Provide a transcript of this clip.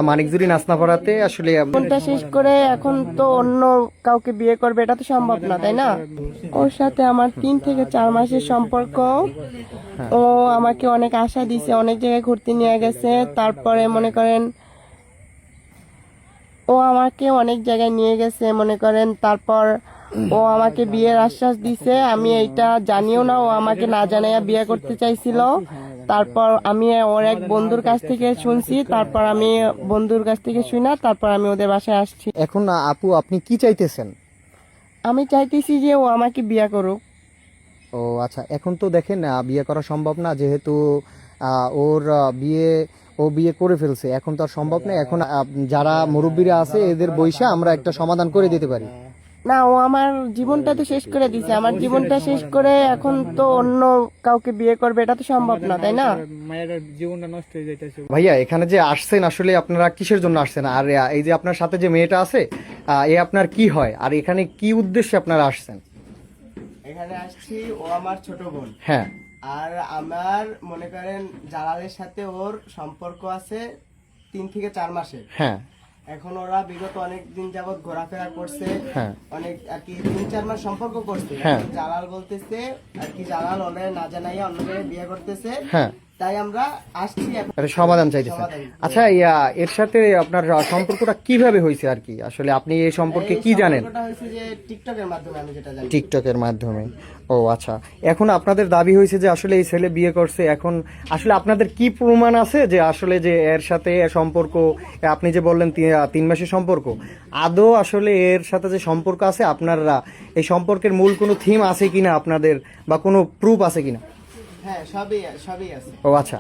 মানিকজুরি নাচনাপাড়াতে আসলে কোনটা শেষ করে এখন তো অন্য কাউকে বিয়ে করবে, এটা তো সম্ভব না, তাই না? ওর সাথে আমার 3 থেকে 4 মাসের সম্পর্ক। ও আমাকে অনেক আশা দিছে, অনেক জায়গায় ঘুরতে নিয়ে গেছে। তারপরে মনে করেন ও আমাকে অনেক জায়গায় নিয়ে গেছে, মনে করেন। তারপর ও আমাকে বিয়ের আশ্বাস দিছে, আমি এইটা জানিও না, ও আমাকে না জানাইয়া বিয়ে করতে চাইছিল। তারপর আমি ওর এক বন্ধুর কাছ থেকে শুনছি, তারপর আমি বন্ধুর কাছ থেকে শুনা তারপর আমি ওদের বাসায় আসছি। এখন আপু আপনি কি চাইতেছেন? আমি চাইতেছি যে ও আমাকে বিয়ে করুক। ও আচ্ছা, এখন তো দেখেন বিয়ে করা সম্ভব না, যেহেতু ওর ও বিয়ে করে ফেলছে, এখন তো আর সম্ভব না। এখন যারা মুরব্বীরা আছে এদের বইসা আমরা একটা সমাধান করে দিতে পারি। না, ও আমার জীবনটা তো শেষ করে দিছে, আমার জীবনটা শেষ করে এখন তো অন্য কাউকে বিয়ে করবে, এটা তো সম্ভব না, তাই না? ভাইয়া এখানে যে আসছেন আসলে আপনারা কিসের জন্য আসছেন? আর এই যে আপনার সাথে যে মেয়েটা আছে এ আপনার কি হয়, আর এখানে কি উদ্দেশ্যে আপনারা আসছেন? এখানে আসছি, ও আমার ছোট বোন। হ্যাঁ আর আমার মনে করেন জালালের সাথে ওর সম্পর্ক আছে 3 থেকে 4 মাসের। হ্যাঁ এখন ওরা বিগত অনেক দিন যাবত ঘোরাফেরা করছে, হ্যাঁ অনেক আর কি 3-4 মাস সম্পর্ক করছে। হ্যাঁ। এখন জালাল বলতেছে আর কি, জালাল ওরে না জানাইয়া অন্য জায়গায় বিয়ে করতেছে। হ্যাঁ, তাই আমরা আসছি এখন একটা সমাধান চাইতেছেন। সমাধান। আচ্ছা এর সাথে আপনার সম্পর্কটা কিভাবে হয়েছে আর কি, আসলে আপনি এই সম্পর্কে কি জানেন? সম্পর্কটা হয়েছে যে টিকটকের মাধ্যমে, আমি যেটা জানি। টিকটকের মাধ্যমে। ও আচ্ছা, এখন আপনাদের দাবি হয়েছে যে আসলে এই ছেলে বিয়ে করছে, এখন আসলে আপনাদের কি প্রমাণ আছে যে আসলে যে এর সাথে সম্পর্ক, আপনি যে বললেন 3 মাসের সম্পর্ক, আদৌ আসলে এর সাথে যে সম্পর্ক আছে আপনারা এই সম্পর্কের মূল কোনো থিম আছে কিনা আপনাদের, বা কোনো প্রুফ আছে কিনা? হ্যাঁ, সবই আছে। ও আচ্ছা,